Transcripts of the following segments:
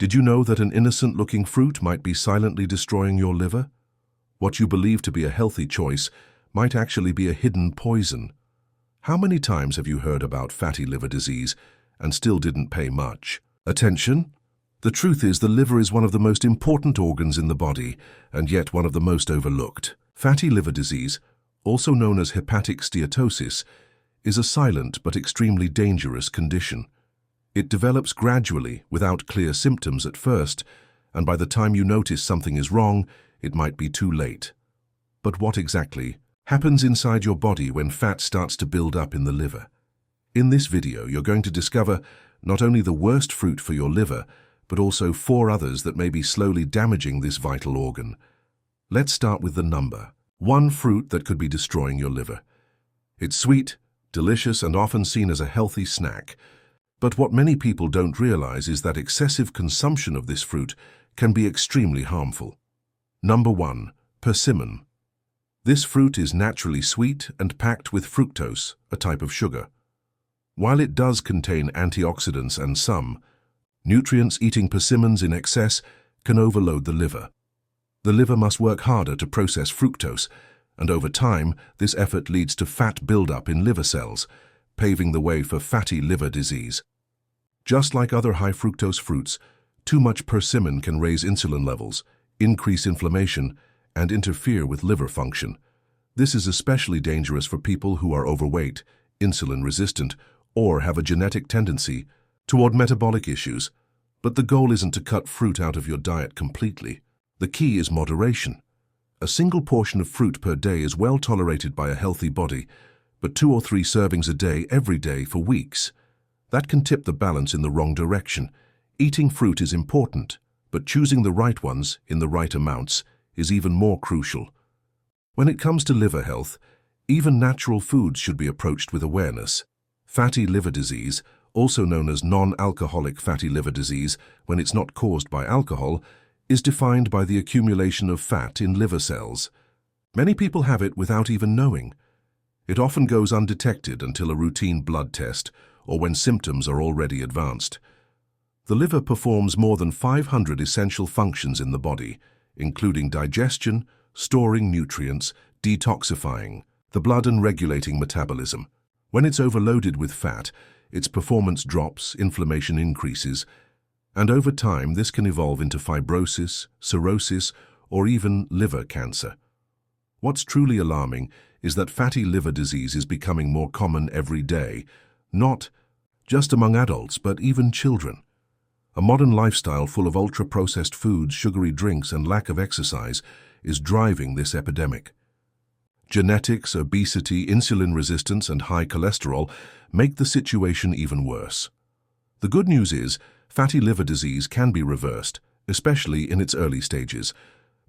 Did you know that an innocent-looking fruit might be silently destroying your liver? What you believe to be a healthy choice might actually be a hidden poison. How many times have you heard about fatty liver disease and still didn't pay much attention? The truth is, the liver is one of the most important organs in the body, and yet one of the most overlooked. Fatty liver disease, also known as hepatic steatosis, is a silent but extremely dangerous condition. It develops gradually, without clear symptoms at first, and by the time you notice something is wrong, it might be too late. But what exactly happens inside your body when fat starts to build up in the liver? In this video, you're going to discover not only the worst fruit for your liver, but also 4 others that may be slowly damaging this vital organ. Let's start with the number 1 fruit that could be destroying your liver. It's sweet, delicious, and often seen as a healthy snack. But what many people don't realize is that excessive consumption of this fruit can be extremely harmful. Number 1. Persimmon. This fruit is naturally sweet and packed with fructose, a type of sugar. While it does contain antioxidants and some nutrients, eating persimmons in excess can overload the liver. The liver must work harder to process fructose, and over time, this effort leads to fat buildup in liver cells, paving the way for fatty liver disease. Just like other high-fructose fruits, too much persimmon can raise insulin levels, increase inflammation, and interfere with liver function. This is especially dangerous for people who are overweight, insulin-resistant, or have a genetic tendency toward metabolic issues. But the goal isn't to cut fruit out of your diet completely. The key is moderation. A single portion of fruit per day is well tolerated by a healthy body, but 2 or 3 servings a day every day for weeks. That can tip the balance in the wrong direction. Eating fruit is important, but choosing the right ones in the right amounts is even more crucial. When it comes to liver health, even natural foods should be approached with awareness. Fatty liver disease, also known as non-alcoholic fatty liver disease when it's not caused by alcohol, is defined by the accumulation of fat in liver cells. Many people have it without even knowing. It often goes undetected until a routine blood test or when symptoms are already advanced. The liver performs more than 500 essential functions in the body, including digestion, storing nutrients, detoxifying the blood, and regulating metabolism. When it's overloaded with fat, its performance drops, inflammation increases, and over time this can evolve into fibrosis, cirrhosis, or even liver cancer. What's truly alarming is that fatty liver disease is becoming more common every day, not just among adults, but even children. A modern lifestyle full of ultra-processed foods, sugary drinks, and lack of exercise is driving this epidemic. Genetics, obesity, insulin resistance, and high cholesterol make the situation even worse. The good news is, fatty liver disease can be reversed, especially in its early stages,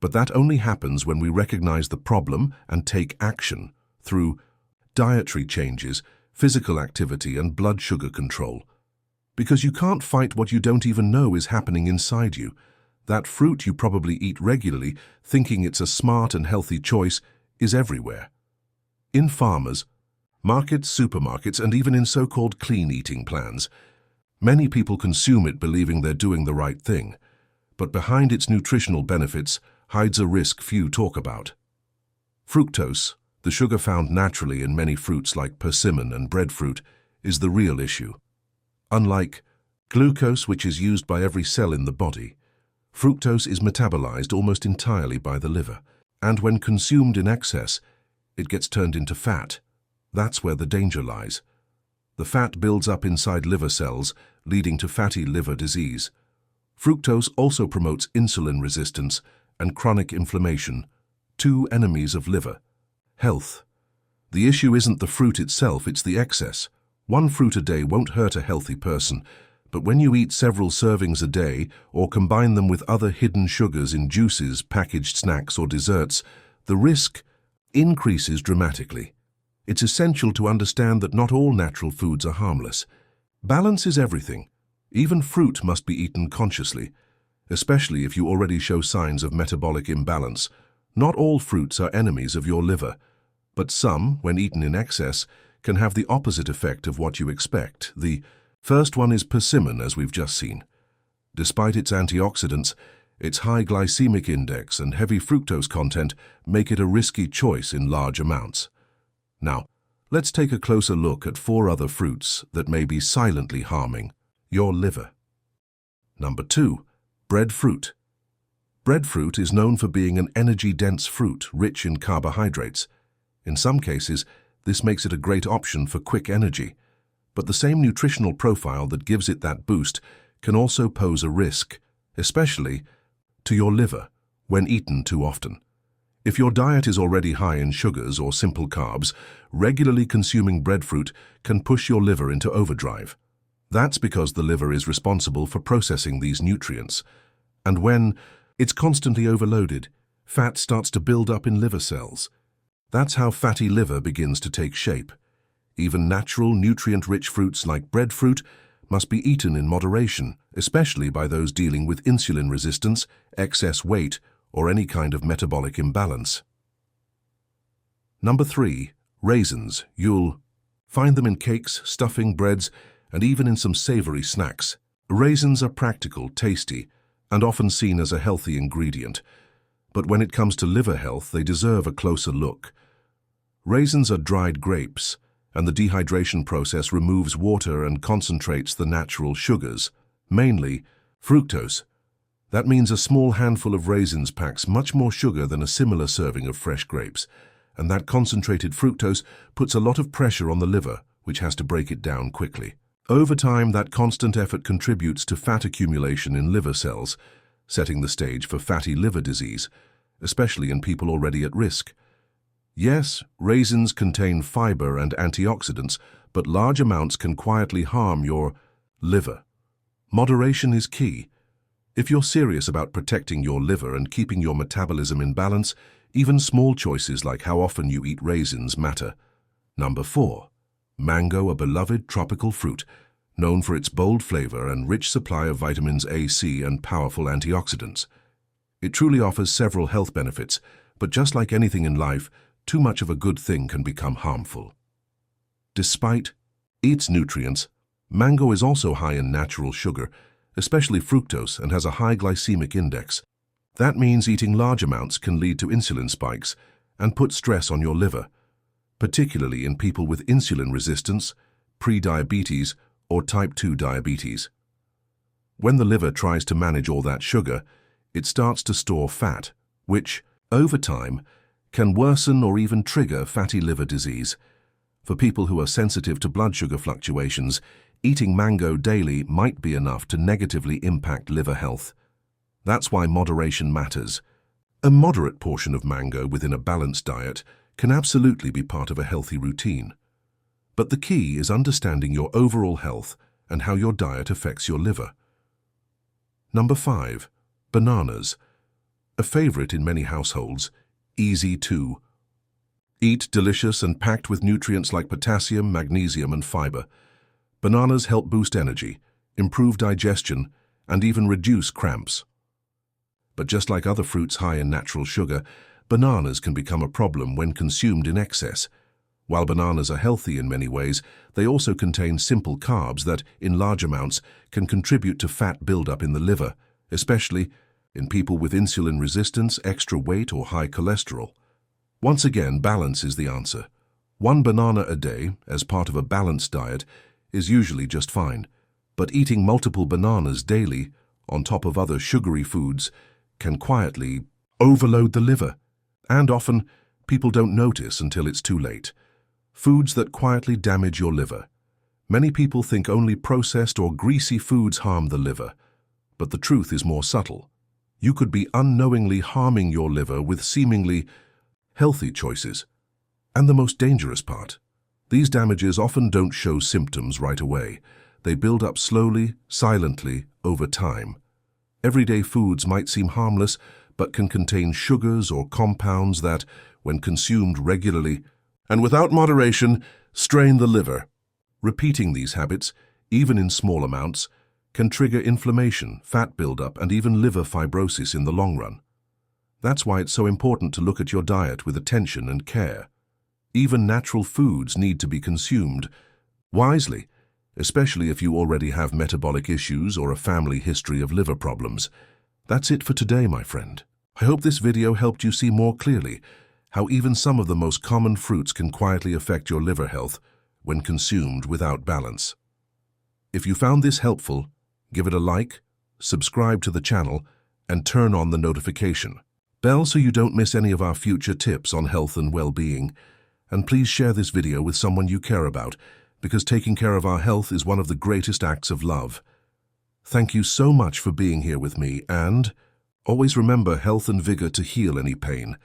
but that only happens when we recognize the problem and take action through dietary changes, physical activity, and blood sugar control. Because you can't fight what you don't even know is happening inside you. That fruit you probably eat regularly, thinking it's a smart and healthy choice, is everywhere. In farmers, markets, supermarkets, and even in so-called clean eating plans. Many people consume it believing they're doing the right thing, but behind its nutritional benefits hides a risk few talk about. Fructose, the sugar found naturally in many fruits like persimmon and breadfruit, is the real issue. Unlike glucose, which is used by every cell in the body, fructose is metabolized almost entirely by the liver, and when consumed in excess, it gets turned into fat. That's where the danger lies. The fat builds up inside liver cells, leading to fatty liver disease. Fructose also promotes insulin resistance and chronic inflammation, 2 enemies of liver health. The issue isn't the fruit itself, it's the excess. 1 fruit a day won't hurt a healthy person, but when you eat several servings a day or combine them with other hidden sugars in juices, packaged snacks, or desserts, the risk increases dramatically. It's essential to understand that not all natural foods are harmless. Balance is everything. Even fruit must be eaten consciously, especially if you already show signs of metabolic imbalance. Not all fruits are enemies of your liver, but some, when eaten in excess, can have the opposite effect of what you expect. The first one is persimmon, as we've just seen. Despite its antioxidants, its high glycemic index and heavy fructose content make it a risky choice in large amounts. Now, let's take a closer look at 4 other fruits that may be silently harming your liver. Number 2. Breadfruit. Breadfruit is known for being an energy-dense fruit rich in carbohydrates. In some cases, this makes it a great option for quick energy, but the same nutritional profile that gives it that boost can also pose a risk, especially to your liver when eaten too often. If your diet is already high in sugars or simple carbs, regularly consuming breadfruit can push your liver into overdrive. That's because the liver is responsible for processing these nutrients, and when it's constantly overloaded, fat starts to build up in liver cells. That's how fatty liver begins to take shape. Even natural, nutrient-rich fruits like breadfruit must be eaten in moderation, especially by those dealing with insulin resistance, excess weight, or any kind of metabolic imbalance. Number 3. Raisins. You'll find them in cakes, stuffing, breads, and even in some savory snacks. Raisins are practical, tasty, and often seen as a healthy ingredient. But when it comes to liver health, they deserve a closer look. Raisins are dried grapes, and the dehydration process removes water and concentrates the natural sugars, mainly fructose. That means a small handful of raisins packs much more sugar than a similar serving of fresh grapes, and that concentrated fructose puts a lot of pressure on the liver, which has to break it down quickly. Over time, that constant effort contributes to fat accumulation in liver cells, setting the stage for fatty liver disease, especially in people already at risk. Yes, raisins contain fiber and antioxidants, but large amounts can quietly harm your liver. Moderation is key. If you're serious about protecting your liver and keeping your metabolism in balance, even small choices like how often you eat raisins matter. Number 4. Mango, a beloved tropical fruit, known for its bold flavor and rich supply of vitamins A, C, and powerful antioxidants. It truly offers several health benefits, but just like anything in life, too much of a good thing can become harmful. Despite its nutrients, mango is also high in natural sugar, especially fructose, and has a high glycemic index. That means eating large amounts can lead to insulin spikes and put stress on your liver, particularly in people with insulin resistance, pre-diabetes, or type 2 diabetes. When the liver tries to manage all that sugar, it starts to store fat, which, over time, can worsen or even trigger fatty liver disease. For people who are sensitive to blood sugar fluctuations, eating mango daily might be enough to negatively impact liver health. That's why moderation matters. A moderate portion of mango within a balanced diet can absolutely be part of a healthy routine. But the key is understanding your overall health and how your diet affects your liver. Number 5. Bananas. A favorite in many households, easy to eat, delicious, and packed with nutrients like potassium, magnesium, and fiber. Bananas help boost energy, improve digestion, and even reduce cramps. But just like other fruits high in natural sugar, bananas can become a problem when consumed in excess. While bananas are healthy in many ways, they also contain simple carbs that, in large amounts, can contribute to fat buildup in the liver, especially in people with insulin resistance, extra weight, or high cholesterol. Once again, balance is the answer. One banana a day, as part of a balanced diet, is usually just fine. But eating multiple bananas daily, on top of other sugary foods, can quietly overload the liver. And often, people don't notice until it's too late. Foods that quietly damage your liver. Many people think only processed or greasy foods harm the liver, but the truth is more subtle. You could be unknowingly harming your liver with seemingly healthy choices. And the most dangerous part, these damages often don't show symptoms right away. They build up slowly, silently, over time. Everyday foods might seem harmless, but can contain sugars or compounds that, when consumed regularly and without moderation, strain the liver. Repeating these habits, even in small amounts, can trigger inflammation, fat buildup, and even liver fibrosis in the long run. That's why it's so important to look at your diet with attention and care. Even natural foods need to be consumed wisely, especially if you already have metabolic issues or a family history of liver problems. That's it for today, my friend. I hope this video helped you see more clearly how even some of the most common fruits can quietly affect your liver health when consumed without balance. If you found this helpful, give it a like, subscribe to the channel, and turn on the notification bell so you don't miss any of our future tips on health and well-being. And please share this video with someone you care about, because taking care of our health is one of the greatest acts of love. Thank you so much for being here with me, and always remember health and vigor to heal any pain.